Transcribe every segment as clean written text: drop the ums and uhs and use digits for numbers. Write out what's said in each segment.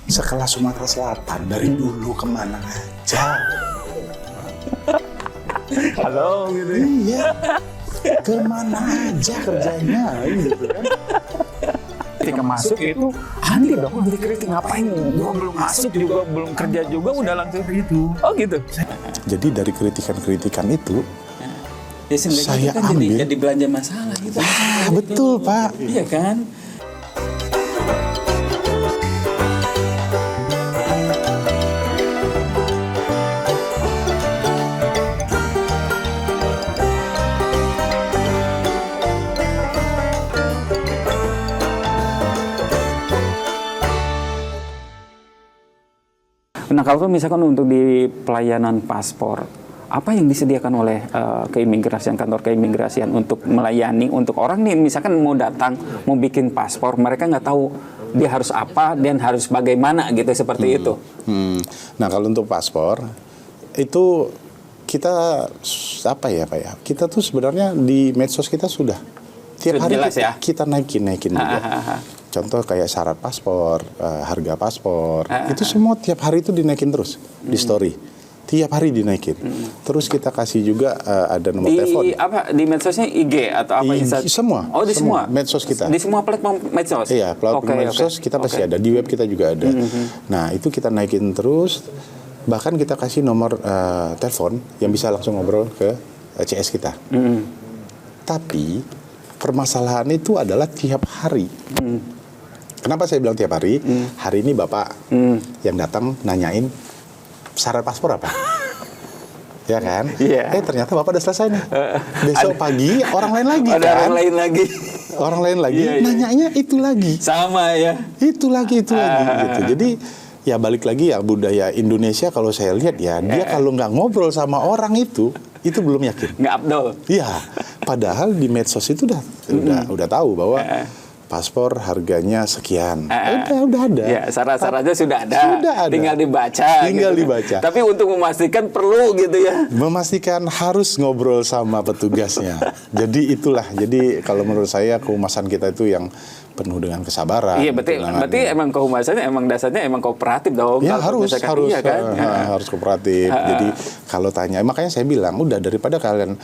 sekelas Sumatera Selatan dari dulu kemana aja. Halo gitu. Iya, kemana aja kerjanya gitu kan. Ketika masuk itu aneh dong, dikritik ngapain? Gua belum masuk juga, belum kerja juga udah langsung gitu. Oh gitu. Jadi dari kritikan-kritikan itu Ya seenggaknya saya itu kan ambil. jadi belanja masalah gitu. Betul Pak. Iya kan? Nah kalau misalkan untuk di pelayanan paspor, apa yang disediakan oleh keimigrasian, kantor keimigrasian untuk melayani untuk orang nih misalkan mau datang mau bikin paspor, mereka nggak tahu dia harus apa dan harus bagaimana gitu seperti itu. Nah kalau untuk paspor itu kita apa ya Pak ya? Kita tuh sebenarnya di medsos kita sudah tiap Sudah hari jelas ya? kita naikin juga. Contoh kayak syarat paspor, harga paspor, itu semua tiap hari itu dinaikin terus di story. Tiap hari dinaikin. Terus kita kasih juga ada nomor telepon. Di apa di medsosnya IG atau apa Semua. Oh di semua. Medsos kita. Di semua platform medsos. Iya, platform medsos kita pasti ada. Di web kita juga ada. Nah itu kita naikin terus. Bahkan kita kasih nomor telepon yang bisa langsung ngobrol ke CS kita. Tapi permasalahan itu adalah tiap hari. Kenapa saya bilang tiap hari? Hari ini Bapak yang datang nanyain syarat paspor apa? Ya kan? Iya. Ternyata Bapak udah selesai nih. Besok pagi orang lain lagi Ada kan? orang lain lagi. Orang lain lagi Iya, iya. nanyanya itu lagi. Sama ya. Itu lagi gitu. Jadi ya balik lagi ya budaya Indonesia kalau saya lihat ya dia kalau nggak ngobrol sama orang itu belum yakin. Nggak abdol. Iya. Padahal di medsos itu udah tahu bahwa paspor harganya sekian. Udah ada. Ya, syarat-syaratnya sudah ada. Sudah ada. Tinggal dibaca. Tinggal gitu. dibaca. Tapi untuk memastikan perlu gitu ya. Memastikan harus ngobrol sama petugasnya. Jadi itulah. Jadi kalau menurut saya kehumasan kita itu yang penuh dengan kesabaran. Iya, berarti emang kehumasannya emang dasarnya emang kooperatif dong. Ya Kalau harus misalkan iya, kan? harus kooperatif. Jadi kalau tanya, makanya saya bilang udah daripada kalian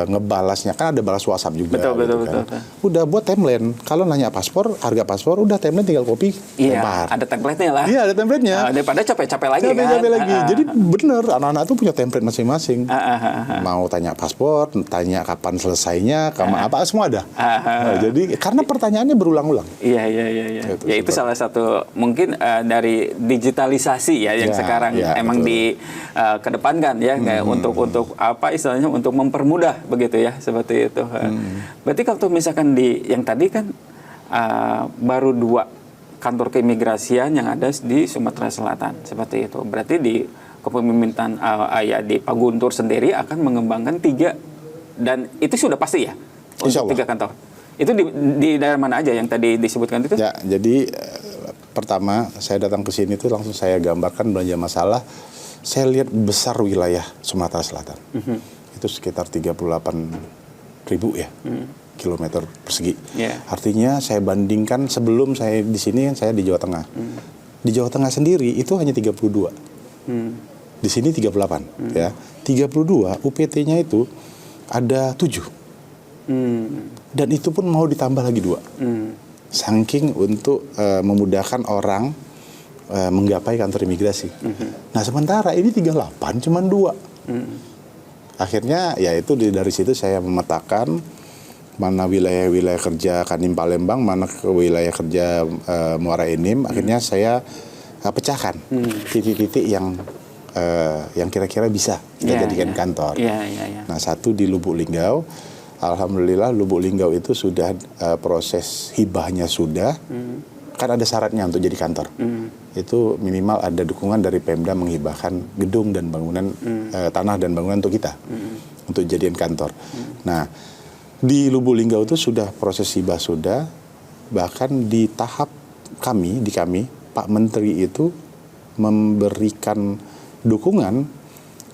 ngebalasnya kan ada balas WhatsApp juga. Betul. Udah buat timeline. Kalau nanya paspor, harga paspor, udah timeline tinggal copy, Iya, lempar. ada template-nya lah. Iya ada template-nya. Daripada capek-capek lagi kan. Capek-capek lagi. Jadi bener anak-anak tuh punya template masing-masing. Mau tanya paspor, tanya kapan selesainya, apa semua ada. Nah, jadi karena pertanyaannya berulang-ulang. Iya. Ya itu salah satu mungkin dari digitalisasi ya yang sekarang emang dikedepankan ya kayak untuk apa istilahnya untuk mempermudah begitu ya seperti itu. Berarti kalau misalkan di yang tadi kan baru 2 kantor keimigrasian yang ada di Sumatera Selatan seperti itu. Berarti di kepemimpinan ya di Pak Guntur sendiri akan mengembangkan 3 dan itu sudah pasti ya untuk 3 kantor. Itu di daerah mana aja yang tadi disebutkan itu? Ya, jadi pertama saya datang ke sini tuh langsung saya gambarkan belanja masalah. Saya lihat besar wilayah Sumatera Selatan. Itu sekitar 38.000 ya kilometer persegi. Artinya saya bandingkan sebelum saya di sini saya di Jawa Tengah. Di Jawa Tengah sendiri itu hanya 32. Di sini 38 ya. 32 UPT-nya itu ada 7. Dan itu pun mau ditambah lagi 2. Saking untuk memudahkan orang menggapai kantor imigrasi. Nah sementara ini 38 cuma 2. Akhirnya ya itu dari situ saya memetakan mana wilayah-wilayah kerja Kanim Palembang, mana wilayah kerja Muara Enim. Akhirnya saya pecahkan titik-titik yang kira-kira bisa kita jadikan kantor. Nah satu di Lubuk Linggau. Alhamdulillah Lubuk Linggau itu sudah proses hibahnya sudah. Kan ada syaratnya untuk jadi kantor. Itu minimal ada dukungan dari Pemda menghibahkan gedung dan bangunan tanah dan bangunan untuk kita. Untuk jadian kantor. Nah, di Lubuk Linggau itu sudah proses hibah sudah. Bahkan di tahap kami Pak Menteri itu memberikan dukungan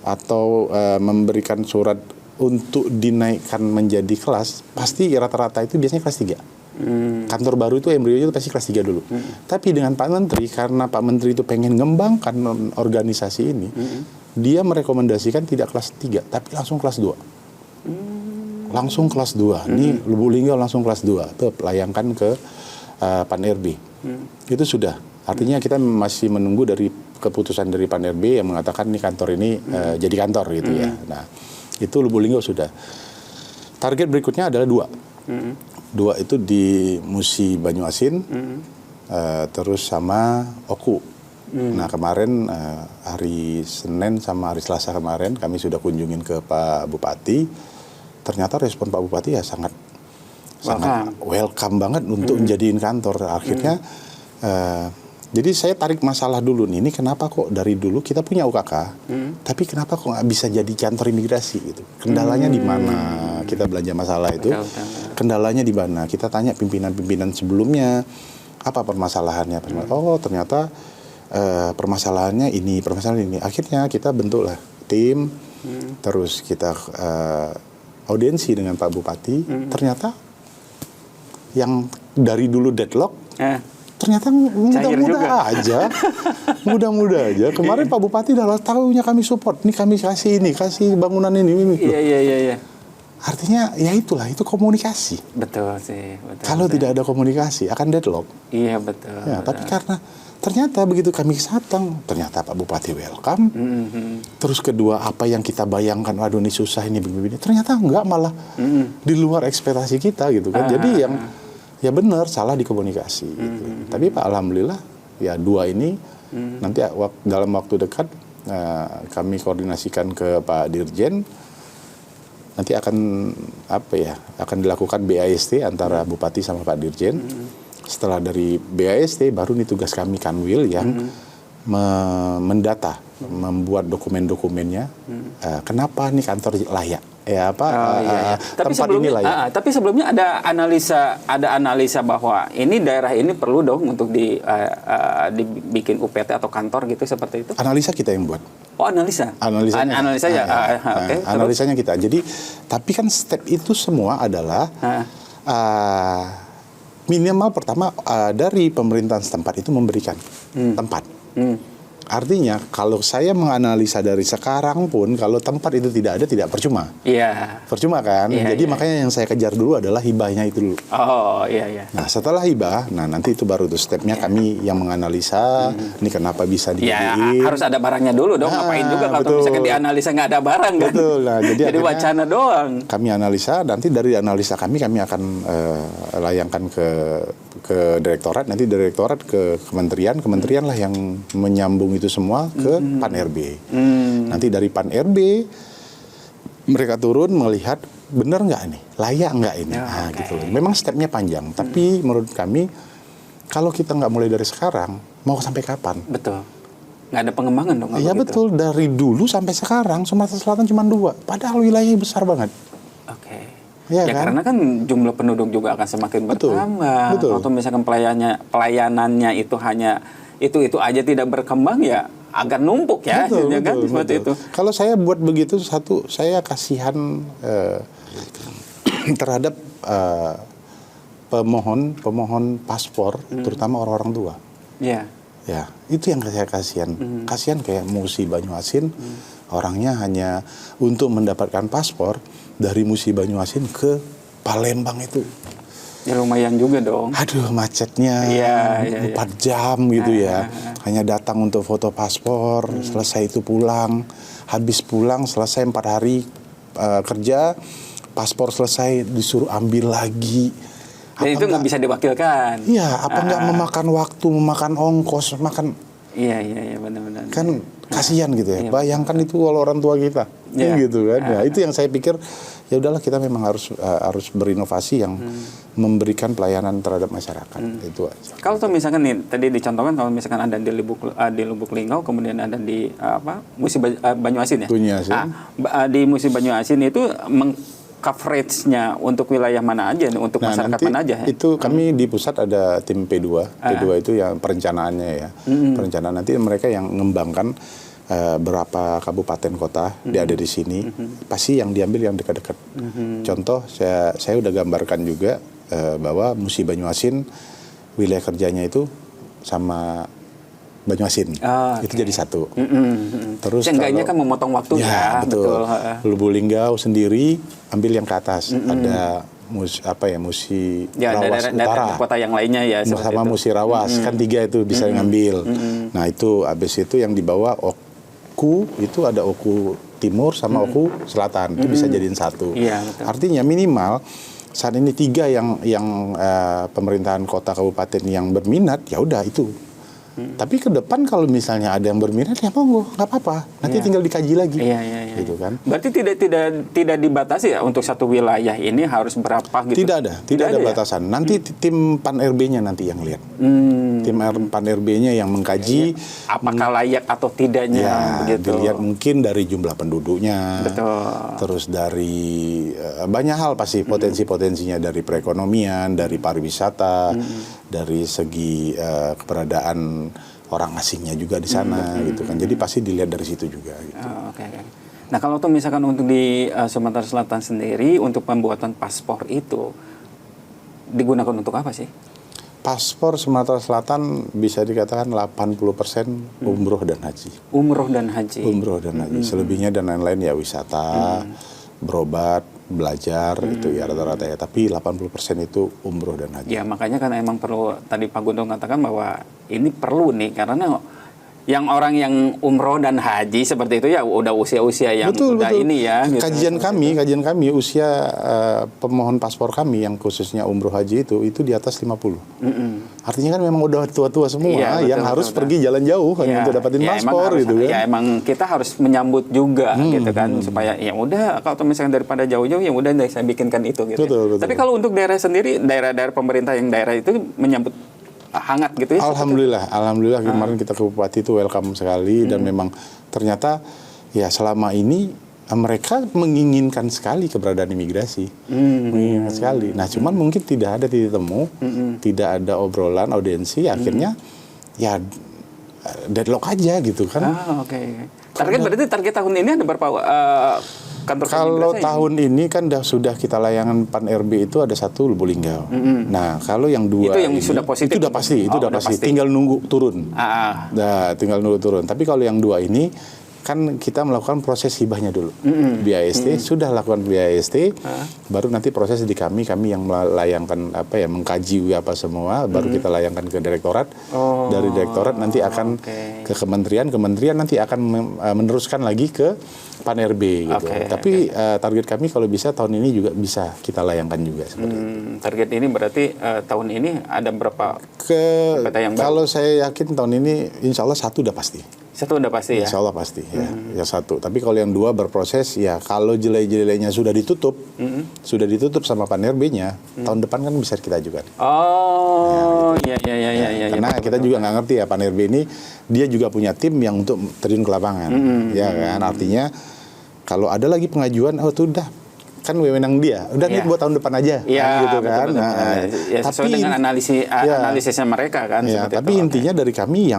atau memberikan surat untuk dinaikkan menjadi kelas, pasti rata-rata itu biasanya kelas 3. Kantor baru itu embrionya itu pasti kelas 3 dulu. Tapi dengan Pak Menteri, karena Pak Menteri itu pengen ngembangkan organisasi ini, dia merekomendasikan tidak kelas 3, tapi langsung kelas 2. Langsung kelas 2. Ini Lubuk Linggau langsung kelas 2. Tuh layangkan ke Pan-RB. Itu sudah. Artinya kita masih menunggu dari keputusan dari Pan-RB yang mengatakan nih kantor ini jadi kantor gitu ya. Nah, itu Lubuk Linggau sudah. Target berikutnya adalah 2. 2 itu di Musi Banyuasin, terus sama Oku. Nah kemarin hari Senin sama hari Selasa kemarin kami sudah kunjungin ke Pak Bupati. Ternyata respon Pak Bupati ya sangat welcome banget untuk menjadiin kantor. Akhirnya jadi saya tarik masalah dulu nih. Ini kenapa kok dari dulu kita punya UKK, tapi kenapa kok nggak bisa jadi kantor imigrasi gitu? Kendalanya di mana? Kita belanja masalah itu. Kendalanya di mana? Kita tanya pimpinan-pimpinan sebelumnya apa permasalahannya. Oh ternyata permasalahannya ini. Akhirnya kita bentuklah tim, terus kita audiensi dengan Pak Bupati. Ternyata yang dari dulu deadlock, ternyata mudah-mudah aja. Mudah-mudah aja. Kemarin Pak Bupati udah tahunya kami support. Ini kami kasih bangunan ini. Iya. Artinya ya itulah, itu komunikasi. Betul sih. Kalau tidak ada komunikasi akan deadlock. Iya betul. Ya, tapi karena ternyata begitu kami datang, ternyata Pak Bupati welcome. Terus kedua, apa yang kita bayangkan, waduh ini susah ini begini, ternyata enggak, malah di luar ekspektasi kita gitu kan. Jadi yang ya benar, salah di komunikasi. Gitu. Tapi Pak alhamdulillah ya 2 ini nanti dalam waktu dekat kami koordinasikan ke Pak Dirjen. Nanti akan dilakukan BAST antara Bupati sama Pak Dirjen. Setelah dari BAST baru nih tugas kami Kanwil yang mendata, membuat dokumen-dokumennya. Kenapa nih kantor layak? Tempat ini layak. Tapi sebelumnya ada analisa bahwa ini daerah ini perlu dong untuk dibikin UPT atau kantor gitu seperti itu. Analisa kita yang buat. Oh analisa. Analisanya kita. Jadi tapi kan step itu semua adalah minimal pertama dari pemerintahan setempat itu memberikan tempat. Artinya kalau saya menganalisa dari sekarang pun kalau tempat itu tidak ada, tidak percuma. Iya. Percuma kan? Jadi makanya yang saya kejar dulu adalah hibahnya itu dulu. Oh iya. Nah setelah hibah, nanti itu baru tuh stepnya kami yang menganalisa ini kenapa bisa dijadiin. Harus ada barangnya dulu dong. Ngapain juga kalau misalkan dianalisa nggak ada barang kan? Betul. Nah, jadi wacana doang. Kami analisa, nanti dari analisa kami akan layangkan ke direktorat, nanti direktorat ke kementerian lah yang menyambung itu semua ke Pan-RB. Nanti dari Pan-RB mereka turun melihat benar nggak ini, layak nggak ini, gitu. Memang stepnya panjang, tapi menurut kami kalau kita nggak mulai dari sekarang, mau sampai kapan? Betul. Nggak ada pengembangan dong. Iya betul, dari dulu sampai sekarang Sumatera Selatan cuma 2, padahal wilayahnya besar banget. Oke. Ya kan? Karena kan jumlah penduduk juga akan semakin bertambah. Betul. Atau misalkan pelayanannya itu hanya itu aja tidak berkembang ya agak numpuk ya, betul. Seperti itu. Kalau saya buat begitu, satu saya kasihan terhadap pemohon paspor, terutama orang-orang tua. Iya. Ya, itu yang saya kasihan. Kasihan kayak Musi Banyuasin, orangnya hanya untuk mendapatkan paspor dari Musi Banyuasin ke Palembang itu. Ya lumayan juga dong. Aduh, macetnya 4 jam gitu ya. Hanya datang untuk foto paspor, selesai itu pulang. Habis pulang, selesai 4 hari kerja, paspor selesai, disuruh ambil lagi. Dan itu nggak bisa diwakilkan. Iya, nggak memakan waktu, memakan ongkos, makan. Iya, benar-benar. Kan kasihan gitu ya. Bayangkan itu kalau orang tua kita, gitu kan. Ya, itu yang saya pikir. Ya udahlah, kita memang harus berinovasi yang memberikan pelayanan terhadap masyarakat. Itu aja. Kalau tuh misalkan nih tadi dicontohkan kalau misalkan ada di Lubuk Linggau, kemudian ada di Musi Banyuasin ya. Di Musi Banyuasin itu coverage-nya untuk wilayah mana aja, untuk masyarakat mana aja? Itu kami di pusat ada tim P2. P2 itu yang perencanaannya ya. Perencanaan nanti mereka yang mengembangkan berapa kabupaten kota dia ada di sini, pasti yang diambil yang dekat-dekat. Contoh saya udah gambarkan juga bahwa Musi Banyuasin wilayah kerjanya itu sama Banyuasin. Itu jadi satu. Terus seenggaknya kan memotong waktu ya. Betul. Lubuk-Linggau sendiri ambil yang ke atas. Ada Musi Rawas Utara, kota yang lainnya ya, sama Musi Rawas, kan 3 itu bisa ngambil. Nah itu habis itu yang dibawa Oku, itu ada Oku Timur sama Oku Selatan, itu bisa jadiin satu. Iya, artinya minimal saat ini 3 yang pemerintahan kota kabupaten yang berminat, ya udah itu. Tapi ke depan kalau misalnya ada yang berminat, ya monggo, nggak apa-apa. Nanti tinggal dikaji lagi, gitu kan. Berarti tidak dibatasi ya untuk satu wilayah ini harus berapa gitu? Tidak ada batasan. Nanti tim Pan RB-nya nanti yang lihat. Tim Pan RB-nya yang mengkaji apakah layak atau tidaknya, begitu. Dilihat mungkin dari jumlah penduduknya, terus dari banyak hal pasti potensi-potensinya, dari perekonomian, dari pariwisata, dari segi keberadaan orang asingnya juga di sana, gitu kan. Jadi pasti dilihat dari situ juga. Gitu. Nah kalau tuh misalkan untuk di Sumatera Selatan sendiri untuk pembuatan paspor itu digunakan untuk apa sih? Paspor Sumatera Selatan bisa dikatakan 80% umroh dan haji. Umroh dan haji. Umroh dan haji. Selebihnya dan lain-lain ya wisata, berobat, belajar, itu ya rata-rata ya. Tapi 80% itu umroh dan haji. Ya makanya kan emang perlu, tadi Pak Guntur katakan bahwa ini perlu nih, karena yang orang yang umroh dan haji seperti itu ya udah usia-usia yang betul. ini ya. Gitu. Kajian kami usia pemohon paspor kami yang khususnya umroh haji itu di atas 50. Artinya kan memang udah tua-tua semua yang harus pergi jalan jauh hanya untuk dapatin paspor gitu kan. Ya emang kita harus menyambut juga gitu kan, supaya ya udah kalau misalnya daripada jauh-jauh ya udah saya bikinkan itu gitu. Betul. Tapi kalau untuk daerah sendiri, daerah-daerah pemerintah yang daerah itu menyambut hangat gitu ya. Alhamdulillah kemarin kita ke Bupati itu welcome sekali dan memang ternyata ya selama ini mereka menginginkan sekali keberadaan imigrasi, menginginkan sekali. Nah cuman mungkin tidak ada titik temu, tidak ada obrolan audiensi, akhirnya ya deadlock aja gitu kan. Target tahun ini ada berapa kantor kalau tahun ini kan sudah kita layangan Pan RB itu ada 1 Lubuk-Linggau. Nah, kalau yang 2 itu yang ini, sudah positif. Itu udah pasti. Tinggal nunggu turun. Nah, tinggal nunggu turun. Tapi kalau yang 2 ini kan kita melakukan proses hibahnya dulu. BAST sudah lakukan BAST, baru nanti proses di kami yang melayangkan mengkaji apa semua, baru kita layangkan ke direktorat. Dari direktorat nanti akan ke kementerian nanti akan meneruskan lagi ke Pan RB gitu. Tapi target kami kalau bisa tahun ini juga bisa kita layangkan juga seperti itu. Target ini berarti tahun ini ada berapa yang baru? Kalau saya yakin tahun ini insya Allah 1 udah pasti. 1 udah pasti ya? Insya Allah pasti ya. Ya 1. Tapi kalau yang 2 berproses ya kalau jelai-jelainya sudah ditutup sama Pan RB-nya, tahun depan kan bisa kita ajukan. Iya. Karena kita juga nggak ngerti ya Pan RB ini dia juga punya tim yang untuk terjun ke lapangan, ya kan. Artinya kalau ada lagi pengajuan, itu udah kan wewenang dia, udah nih buat tahun depan aja, gitu kan. Ya, sesuai dengan analisisnya mereka kan. Tapi intinya dari kami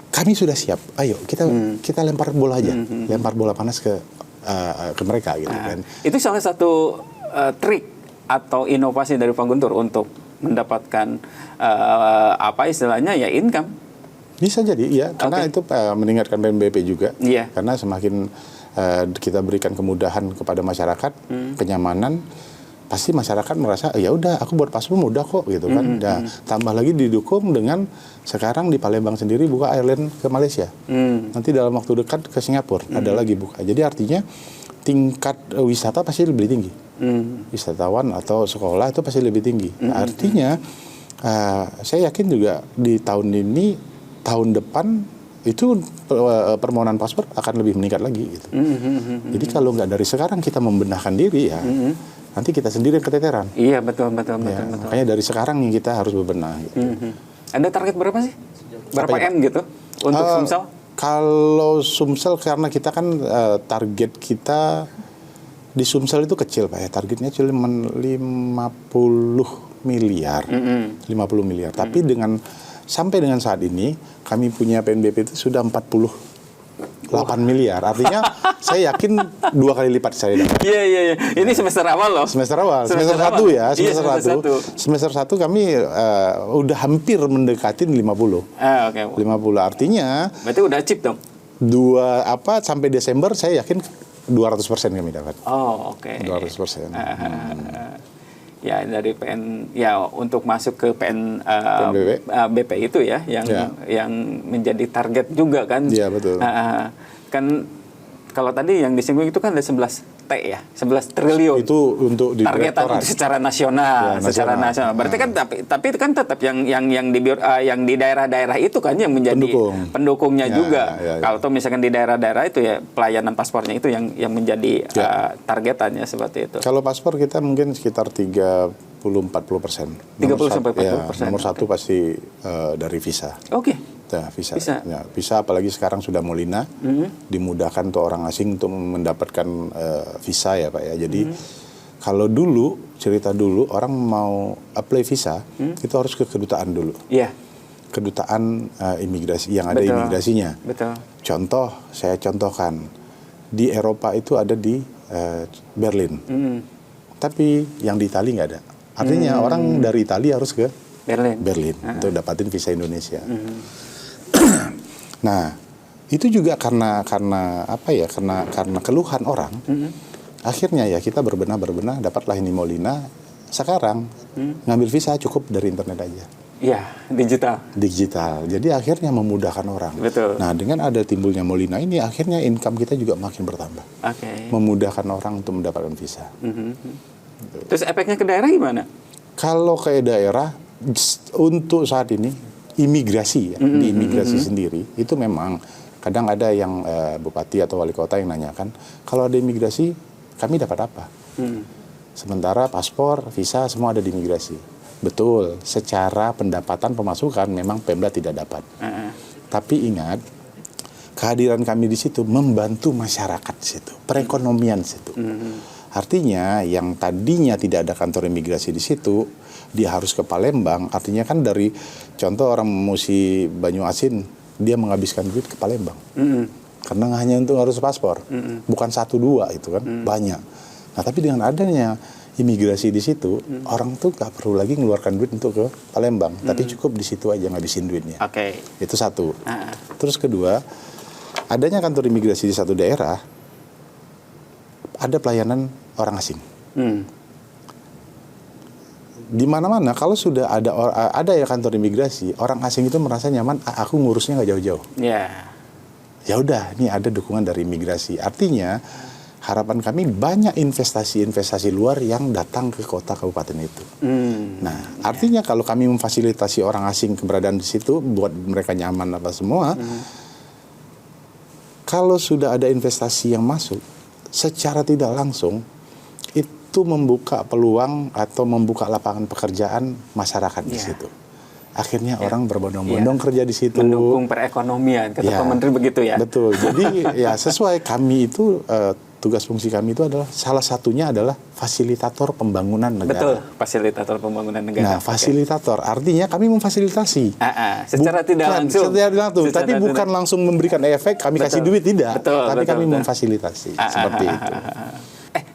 kami sudah siap. Ayo kita lempar bola aja, lempar bola panas ke mereka gitu kan. Itu salah satu trik atau inovasi dari Pak Guntur untuk mendapatkan istilahnya ya income. Bisa jadi ya, karena itu meningkatkan PNBP juga. Karena semakin kita berikan kemudahan kepada masyarakat, kenyamanan, pasti masyarakat merasa ya udah aku buat paspor mudah kok gitu kan. Nah, tambah lagi didukung dengan sekarang di Palembang sendiri buka airline ke Malaysia. Nanti dalam waktu dekat ke Singapura ada lagi buka. Jadi artinya tingkat wisata pasti lebih tinggi. Wisatawan atau sekolah itu pasti lebih tinggi. Artinya saya yakin juga di tahun depan itu permohonan paspor akan lebih meningkat lagi gitu. Jadi kalau nggak dari sekarang kita membenahkan diri ya, nanti kita sendiri yang keteteran. Iya betul. Makanya dari sekarang yang kita harus berbenah. Gitu. Ada target berapa sih? Berapa M gitu untuk Sumsel? Kalau Sumsel karena kita kan target kita di Sumsel itu kecil Pak ya, targetnya cuma 50 miliar. Tapi sampai dengan saat ini kami punya PNBP itu sudah 40 8 miliar. Artinya saya yakin 2 kali lipat saya dapat. Iya. Ini semester awal loh. Semester awal. Semester Semester 1 awal. ya. Iya, Semester 1. Semester 1 kami udah hampir mendekatin 50. Oke. 50. Artinya Berarti udah chip dong. sampai Desember saya yakin 200% kami dapat. Oh, oke. 200%. Ya dari PN ya untuk masuk ke PN PNBP. BP itu ya yang menjadi target juga kan. Iya, betul. Kan kalau tadi yang disinggung itu kan ada 11 T ya, 11 triliun. Itu untuk di targetan direktorat. secara nasional, Ya, secara nasional. Berarti kan tapi itu kan tetap yang di daerah-daerah itu kan yang menjadi pendukungnya juga. Ya. Kalau tuh misalkan di daerah-daerah itu ya pelayanan paspornya itu yang menjadi targetannya seperti itu. Kalau paspor kita mungkin sekitar 30-40%. 30-40%. Nomor satu pasti dari visa. Oke. Ya, visa apalagi sekarang sudah Molina, dimudahkan untuk orang asing untuk mendapatkan visa ya Pak ya. Jadi kalau cerita dulu orang mau apply visa itu harus ke kedutaan dulu. Iya. Kedutaan imigrasi yang ada imigrasinya. Betul. Contoh, saya contohkan di Eropa itu ada di Berlin, tapi yang di Italia nggak ada. Artinya orang dari Italia harus ke Berlin untuk dapatin visa Indonesia. Nah, itu juga karena apa ya? Karena keluhan orang. Akhirnya ya kita berbenah dapatlah ini Molina. Sekarang ngambil visa cukup dari internet aja. Iya, digital. Jadi akhirnya memudahkan orang. Betul. Nah, dengan ada timbulnya Molina ini akhirnya income kita juga makin bertambah. Memudahkan orang untuk mendapatkan visa. Terus efeknya ke daerah gimana? Kalau ke daerah untuk saat ini imigrasi di imigrasi sendiri itu memang kadang ada yang bupati atau wali kota yang nanyakan kalau ada imigrasi kami dapat apa? Sementara paspor, visa semua ada di imigrasi. Betul, secara pendapatan pemasukan memang Pemda tidak dapat. Tapi ingat kehadiran kami di situ membantu masyarakat di situ, perekonomian di situ. Artinya yang tadinya tidak ada kantor imigrasi di situ, dia harus ke Palembang. Artinya kan dari contoh orang Musi Banyuasin, dia menghabiskan duit ke Palembang. Karena hanya untuk harus paspor, bukan 1-2 itu kan banyak. Nah tapi dengan adanya imigrasi di situ, orang tuh nggak perlu lagi mengeluarkan duit untuk ke Palembang, tapi cukup di situ aja ngabisin duitnya. Itu satu. Terus kedua, adanya kantor imigrasi di satu daerah, ada pelayanan orang asing. Di mana-mana kalau sudah ada ya kantor imigrasi, orang asing itu merasa nyaman. Aku ngurusnya nggak jauh-jauh. Ya udah, ini ada dukungan dari imigrasi. Artinya harapan kami banyak investasi luar yang datang ke kota kabupaten itu. Nah, artinya kalau kami memfasilitasi orang asing keberadaan di situ, buat mereka nyaman apa semua. Kalau sudah ada investasi yang masuk, secara tidak langsung itu membuka peluang atau membuka lapangan pekerjaan masyarakat di situ. Akhirnya orang berbondong-bondong kerja di situ. Mendukung perekonomian, kata Pak Menteri begitu ya. Betul. Jadi ya sesuai kami itu tugas fungsi kami itu adalah salah satunya adalah fasilitator pembangunan negara. Betul, fasilitator pembangunan negara. Nah, fasilitator artinya kami memfasilitasi. Secara tidak langsung. Tapi bukan langsung memberikan efek, kami kasih duit tidak. Tapi kami memfasilitasi seperti itu.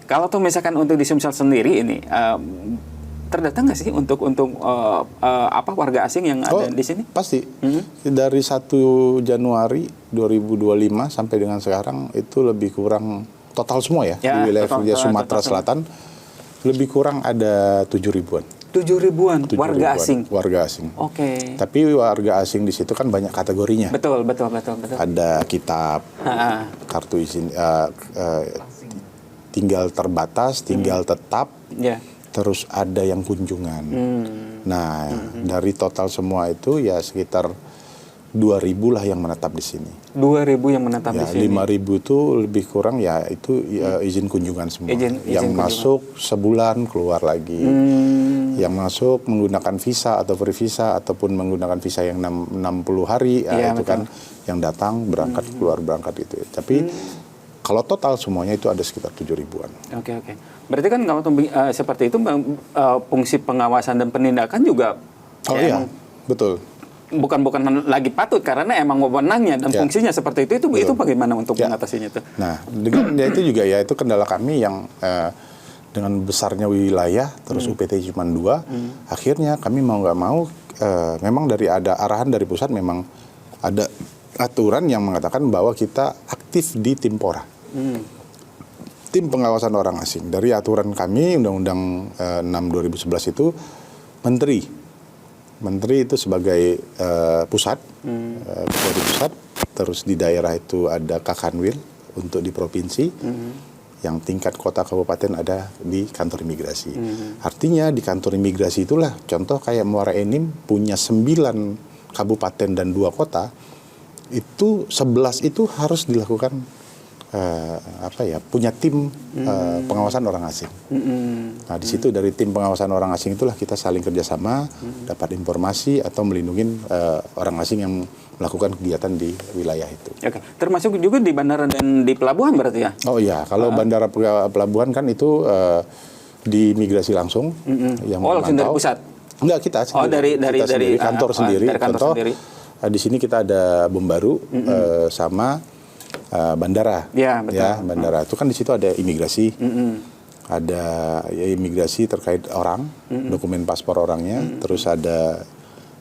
Kalau tuh misalkan untuk di Sumsel sendiri ini terdata nggak sih untuk warga asing yang ada di sini? Pasti. Dari 1 Januari 2025 sampai dengan sekarang itu lebih kurang total semua ya di wilayah kerja Sumatera Selatan lebih kurang ada 7.000-an. 7.000-an warga asing. Warga asing. Oke. Tapi warga asing di situ kan banyak kategorinya. Betul. Ada kitab, kartu izin tinggal terbatas, tinggal tetap. Terus ada yang kunjungan. Nah, dari total semua itu ya sekitar 2.000 lah yang menetap di sini. 2.000 yang menetap di sini. 5.000 itu lebih kurang ya itu izin kunjungan semua. Yang masuk sebulan keluar lagi. Yang masuk menggunakan visa atau free visa ataupun menggunakan visa yang 60 hari itu betul. Kan yang datang berangkat keluar berangkat itu. Tapi kalau total semuanya itu ada sekitar 7.000-an. Oke. Berarti kan kalau seperti itu fungsi pengawasan dan penindakan juga. Iya, betul. bukan lagi patut karena emang wewenangnya dan fungsinya seperti itu bagaimana untuk mengatasinya itu? Nah, dengan ya itu juga ya itu kendala kami yang dengan besarnya wilayah terus UPT cuma 2, akhirnya kami mau nggak mau memang ada arahan dari pusat, memang ada aturan yang mengatakan bahwa kita aktif di tim PORA. Tim pengawasan orang asing. Dari aturan kami Undang-Undang 6 2011 itu Menteri itu sebagai pusat, ketua di pusat, terus di daerah itu ada Kakanwil untuk di provinsi, yang tingkat kota kabupaten ada di kantor imigrasi. Artinya di kantor imigrasi itulah, contoh kayak Muara Enim punya 9 kabupaten dan 2 kota, itu 11 itu harus dilakukan punya tim pengawasan orang asing. Nah, di situ dari tim pengawasan orang asing itulah kita saling kerjasama, dapat informasi atau melindungi orang asing yang melakukan kegiatan di wilayah itu. Oke, termasuk juga di bandara dan di pelabuhan berarti ya? Oh iya, kalau bandara pelabuhan kan itu di migrasi langsung. Yang langsung dari pusat? Enggak, kita sendiri. Dari kantor sendiri. Dari kantor Contoh, sendiri. Di sini kita ada bom baru sama bandara, ya, betul. Ya bandara itu kan di situ ada imigrasi, ada imigrasi terkait orang, dokumen paspor orangnya, terus ada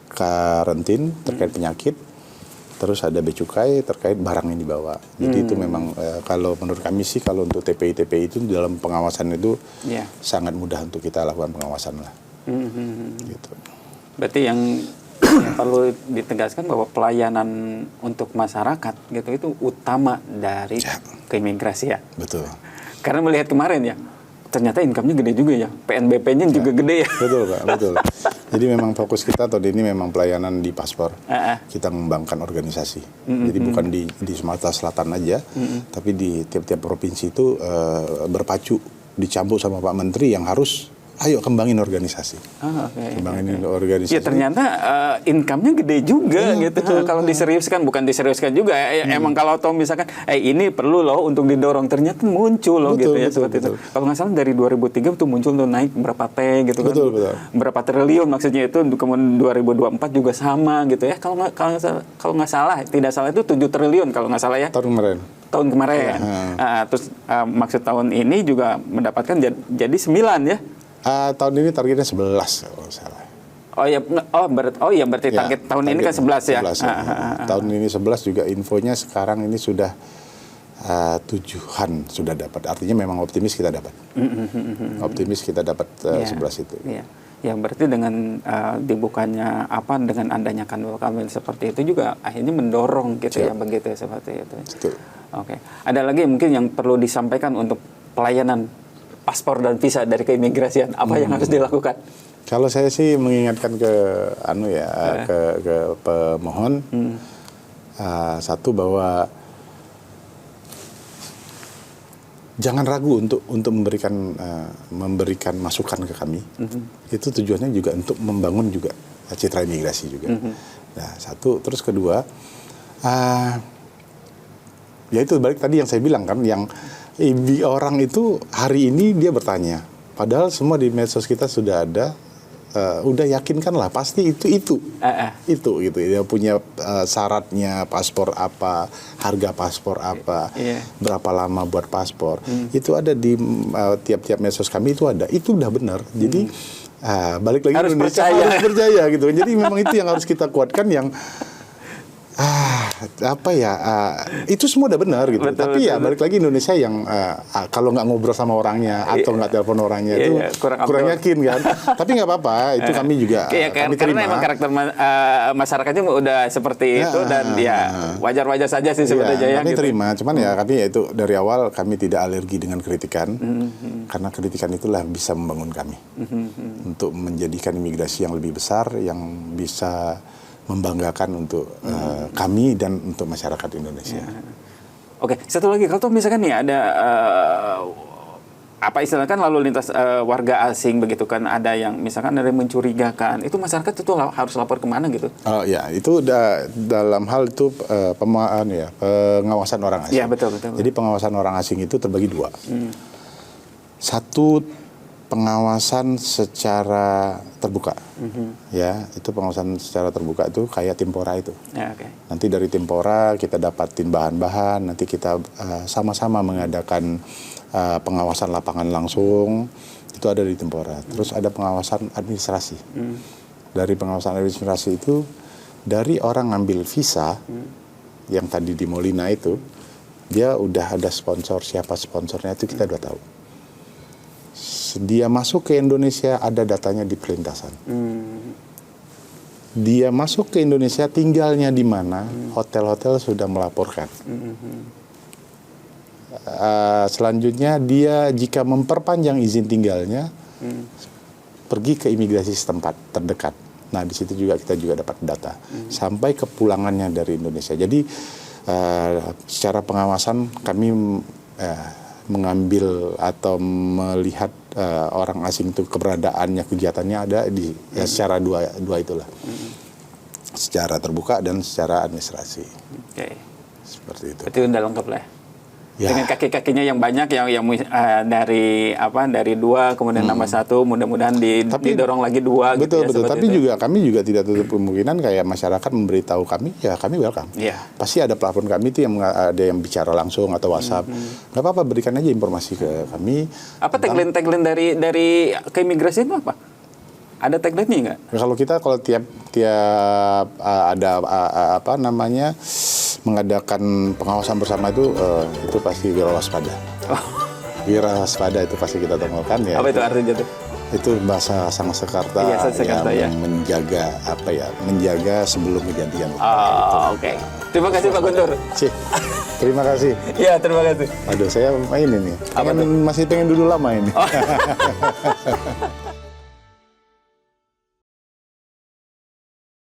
karantin terkait penyakit, terus ada bea cukai terkait barang yang dibawa. Jadi itu memang kalau menurut kami sih kalau untuk TPI itu dalam pengawasan itu sangat mudah untuk kita lakukan pengawasan lah. Gitu. Berarti yang perlu ditegaskan bahwa pelayanan untuk masyarakat gitu itu utama dari keimigrasian. Betul. Karena melihat kemarin ya, ternyata income-nya gede juga ya, PNBP-nya juga gede ya. Betul Pak, betul. Jadi memang fokus kita tahun ini memang pelayanan di paspor. Kita mengembangkan organisasi. Jadi bukan di Sumatera Selatan aja, tapi di tiap-tiap provinsi itu berpacu, dicampur sama Pak Menteri yang harus ayo kembangin organisasi. Kembangin organisasi. Ya ternyata income-nya gede juga gitu. Kalau diseriuskan, bukan diseriuskan juga. Emang kalau tahu misalkan, ini perlu loh untuk didorong, ternyata muncul loh gitu ya seperti itu. Kalau nggak salah dari 2003 tuh muncul tuh naik berapa T gitu kan. Betul. Berapa triliun maksudnya itu, kemudian 2024 juga sama gitu ya. Kalau nggak salah, tidak salah itu 7 triliun kalau nggak salah ya. Tahun kemarin. Terus maksud tahun ini juga mendapatkan jadi 9 ya. Tahun ini targetnya 11 kalau salah. Berarti target tahun ini kan 11 ya. Tahun ini 11 juga infonya sekarang ini sudah 7-an sudah dapat. Artinya memang optimis kita dapat. Optimis kita dapat 11 itu. Iya. Ya berarti dengan dibukanya dengan adanya Kanwil seperti itu juga akhirnya mendorong gitu ya begitu ya seperti itu. Betul. Oke. Ada lagi mungkin yang perlu disampaikan untuk pelayanan paspor dan visa dari keimigrasian, apa yang harus dilakukan? Kalau saya sih mengingatkan ke ke pemohon, satu bahwa jangan ragu untuk memberikan masukan ke kami. Itu tujuannya juga untuk membangun juga citra imigrasi juga. Nah, satu, terus kedua, ya itu balik tadi yang saya bilang kan, yang orang itu hari ini dia bertanya, padahal semua di medsos kita sudah ada, udah yakinkanlah pasti itu gitu, dia punya syaratnya paspor apa, harga paspor apa, berapa lama buat paspor, itu ada di tiap-tiap medsos kami itu ada, itu udah benar. Jadi balik lagi harus Indonesia harus percaya gitu. Jadi memang itu yang harus kita kuatkan, yang itu semua udah benar gitu. Tapi balik lagi Indonesia yang kalau nggak ngobrol sama orangnya atau nggak telepon orangnya itu kurang yakin kan. Tapi nggak apa-apa, itu kami juga kami terima. Karena emang karakter masyarakatnya udah seperti itu dan wajar-wajar saja sih sebetulnya. Kami terima, cuman kami itu dari awal kami tidak alergi dengan kritikan, karena kritikan itulah bisa membangun kami untuk menjadikan imigrasi yang lebih besar, yang bisa membanggakan untuk kami dan untuk masyarakat Indonesia. Oke, satu lagi, kalau misalkan nih ada istilahkan lalu lintas warga asing begitu kan, ada yang misalkan ada yang mencurigakan, itu masyarakat itu harus lapor kemana gitu? Oh ya, itu dalam hal itu pengawasan orang asing. Iya, betul. Jadi pengawasan orang asing itu terbagi 2. Satu, pengawasan secara terbuka. Ya, itu pengawasan secara terbuka itu kayak Timpora itu. Ya, oke. Nanti dari Timpora kita dapatin bahan-bahan, nanti kita sama-sama mengadakan pengawasan lapangan langsung. Itu ada di Timpora. Terus ada pengawasan administrasi. Dari pengawasan administrasi itu, dari orang ngambil visa, yang tadi di Molina itu, dia udah ada sponsor, siapa sponsornya itu kita udah tahu. Dia masuk ke Indonesia, ada datanya di perlintasan. Dia masuk ke Indonesia, tinggalnya di mana, hotel-hotel sudah melaporkan. Selanjutnya dia jika memperpanjang izin tinggalnya, pergi ke imigrasi setempat terdekat. Nah, di situ juga kita juga dapat data sampai kepulangannya dari Indonesia. Jadi secara pengawasan kami mengambil atau melihat orang asing itu keberadaannya, kegiatannya ada di secara dua itulah, secara terbuka dan secara administrasi. Oke. Seperti itu. Itu udah lengkap lah. Ya. Dengan kaki-kakinya yang banyak, yang dari 2 kemudian nambah 1, mudah-mudahan didorong lagi 2. Betul, gitu ya, betul. Tapi itu. kami juga tidak tutup kemungkinan kayak masyarakat memberitahu kami, ya kami welcome. Iya. Pasti ada platform kami itu yang ada yang bicara langsung atau WhatsApp. Nggak apa-apa, berikan aja informasi ke kami. Apa tagline dari keimigrasian itu apa? Ada tagline-nya nggak? Kalau kita tiap ada mengadakan pengawasan bersama itu pasti wira waspada. Wira waspada itu pasti kita tongolkan ya. Apa itu artinya tuh? Itu bahasa Sanskerta Iya, Sanskerta, ya. yang menjaga sebelum kejadian. Oke. Terima kasih Pak Guntur. Terima kasih. Iya, terima kasih. Aduh, saya main ini. Masih pengen dulu lama ini.